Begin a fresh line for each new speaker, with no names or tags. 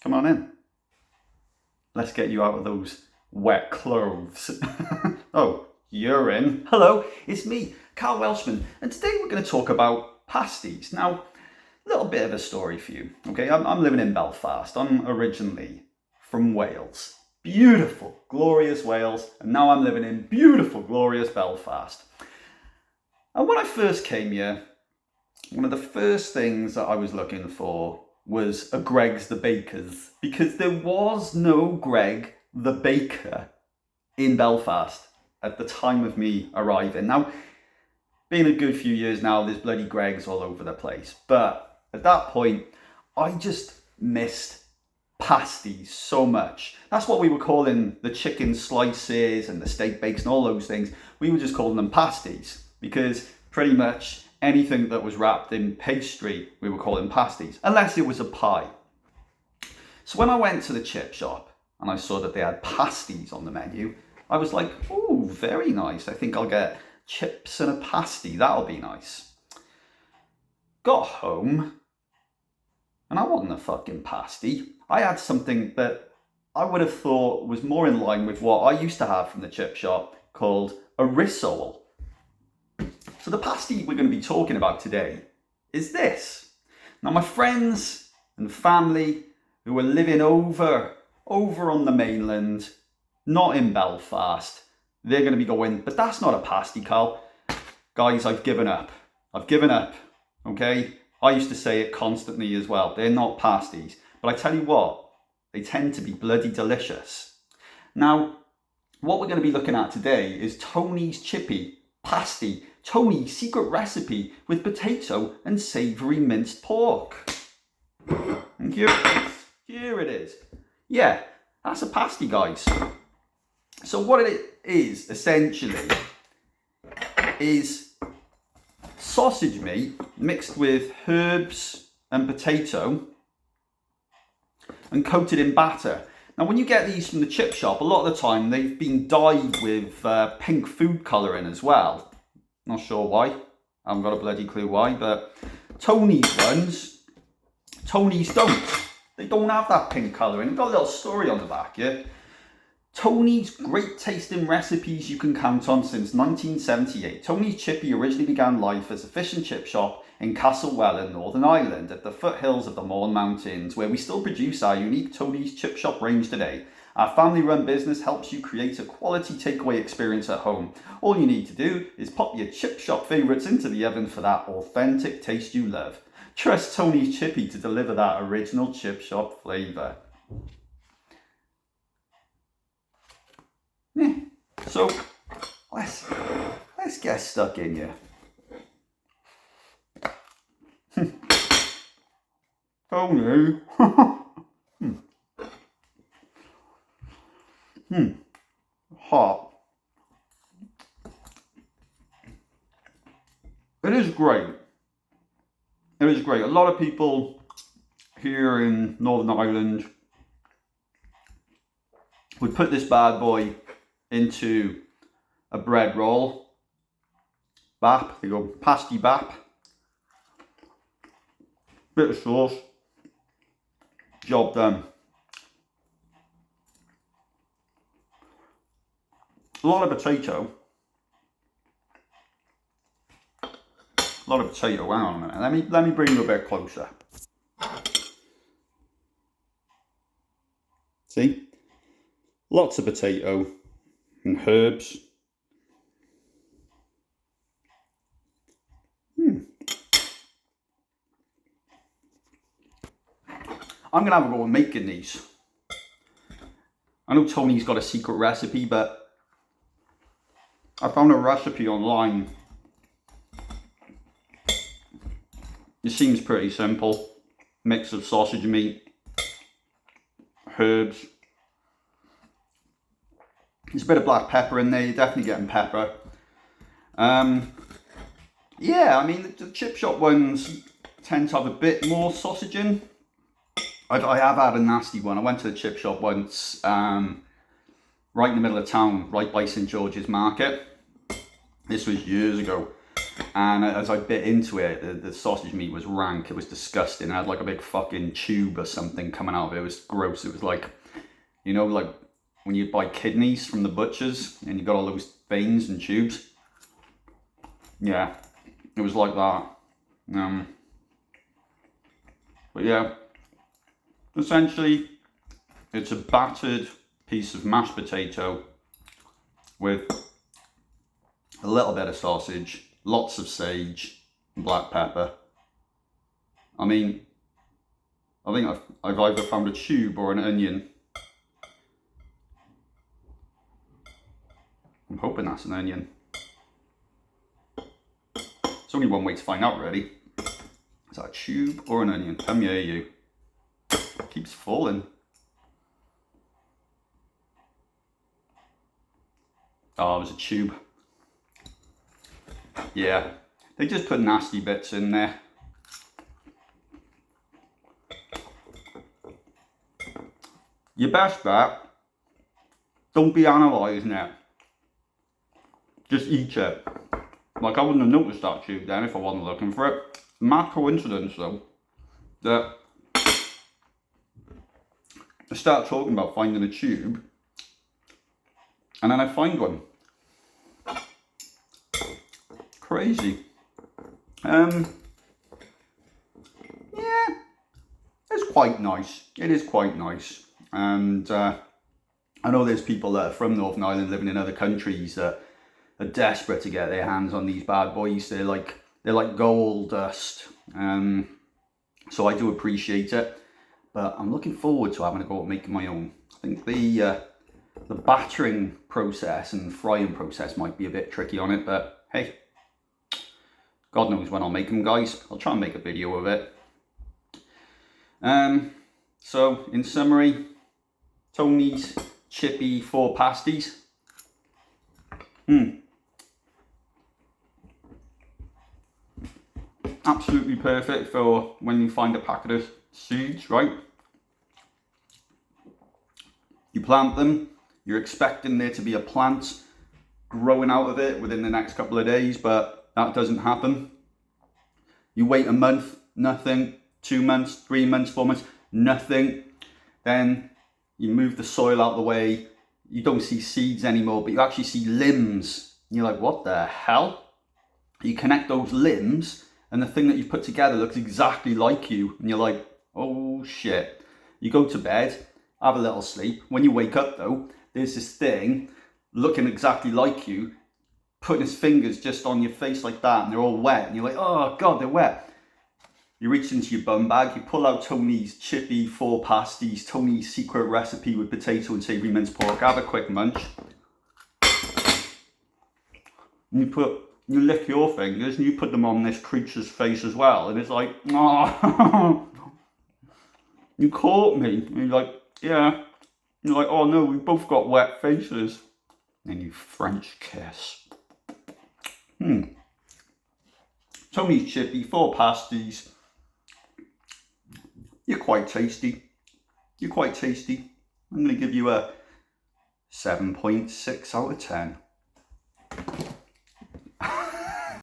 Come on in. Let's get you out of those wet clothes. Oh, you're in. Hello, it's me, Carl Welshman, and today we're going to talk about pasties. Now, a little bit of a story for you. Okay, I'm living in Belfast. I'm originally from Wales. Beautiful, glorious Wales, and now I'm living in beautiful, glorious Belfast. And when I first came here, one of the first things that I was looking for was a Greg's the Baker's, because there was no Greg the Baker in Belfast at the time of me arriving. Now, been a good few years now, there's bloody Greg's all over the place. But at that point, I just missed pasties so much. That's what we were calling the chicken slices and the steak bakes and all those things. We were just calling them pasties because pretty much anything that was wrapped in pastry, we were calling pasties, unless it was a pie. So when I went to the chip shop and I saw that they had pasties on the menu, I was like, oh, very nice. I think I'll get chips and a pasty. That'll be nice. Got home and I wasn't a fucking pasty. I had something that I would have thought was more in line with what I used to have from the chip shop called a risole. So the pasty we're going to be talking about today is this. Now my friends and family who are living over on the mainland, not in Belfast, they're going to be going, but that's not a pasty, Carl. Guys, I've given up. Okay? I used to say it constantly as well. They're not pasties. But I tell you what, they tend to be bloody delicious. Now, what we're going to be looking at today is Tony's chippy pasty. Tony's secret recipe with potato and savoury minced pork. And here it is. Yeah, that's a pasty, guys. So what it is, essentially, is sausage meat mixed with herbs and potato and coated in batter. Now, when you get these from the chip shop, a lot of the time they've been dyed with pink food colouring as well. Not sure why. I haven't got a bloody clue why, but Tony's ones, Tony's don't. They don't have that pink colouring. They've got a little story on the back, yeah? Tony's great tasting recipes you can count on since 1978. Tony's Chippy originally began life as a fish and chip shop in Castlewell in Northern Ireland at the foothills of the Mourne Mountains, where we still produce our unique Tony's Chip Shop range today. Our family-run business helps you create a quality takeaway experience at home. All you need to do is pop your chip shop favourites into the oven for that authentic taste you love. Trust Tony's Chippy to deliver that original chip shop flavour. Yeah. So let's get stuck in here. Tony. Hot. It is great. It is great. A lot of people here in Northern Ireland would put this bad boy into a bread roll. Bap. They go pasty bap. Bit of sauce. Job done. A lot of potato. Hang on a minute. Let me bring you a bit closer. See? Lots of potato and herbs. I'm gonna have a go at making these. I know Tony's got a secret recipe, but I found a recipe online. It seems pretty simple. Mix of sausage meat, herbs. There's a bit of black pepper in there. You're definitely getting pepper. Yeah, I mean the chip shop ones tend to have a bit more sausage in. I have had a nasty one. I went to the chip shop once, right in the middle of town, right by St George's Market. This was years ago. And as I bit into it, the sausage meat was rank. It was disgusting. It had like a big fucking tube or something coming out of it. It was gross. It was like, you know, like when you buy kidneys from the butchers and you got all those veins and tubes. Yeah, it was like that. But yeah, essentially, it's a battered piece of mashed potato with a little bit of sausage, lots of sage, and black pepper. I mean, I think I've either found a tube or an onion. I'm hoping that's an onion. There's only one way to find out, really. Is that a tube or an onion? Come here, you. It keeps falling. Oh, it was a tube. Yeah, they just put nasty bits in there. Your best bet, don't be analysing it. Just eat it. Like, I wouldn't have noticed that tube then if I wasn't looking for it. Mad coincidence though, that I start talking about finding a tube and then I find one. Crazy. Yeah, it's quite nice. It is quite nice. And I know there's people that are from Northern Ireland living in other countries that are desperate to get their hands on these bad boys. They're like gold dust. So I do appreciate it, but I'm looking forward to having a go at making my own. I think the battering process and frying process might be a bit tricky on it, but hey, God knows when I'll make them, guys. I'll try and make a video of it. So in summary, Tony's chippy 4 pasties. Absolutely perfect for when you find a packet of seeds, right? You plant them, you're expecting there to be a plant growing out of it within the next couple of days, but that doesn't happen. You wait a month, nothing. 2 months, 3 months, 4 months, nothing. Then you move the soil out of the way. You don't see seeds anymore, but you actually see limbs. And you're like, what the hell? You connect those limbs and the thing that you put together looks exactly like you. And you're like, oh shit. You go to bed, have a little sleep. When you wake up though, there's this thing looking exactly like you, putting his fingers just on your face like that, and they're all wet. And you're like, oh God, they're wet. You reach into your bum bag, you pull out Tony's chippy 4 pasties, Tony's secret recipe with potato and savoury minced pork. Have a quick munch. And you lick your fingers and you put them on this creature's face as well. And it's like, oh, you caught me. And you're like, yeah. And you're like, oh no, we've both got wet faces. And you French kiss. Tony's chippy 4 pasties. You're quite tasty. You're quite tasty. I'm going to give you a 7.6 out of 10.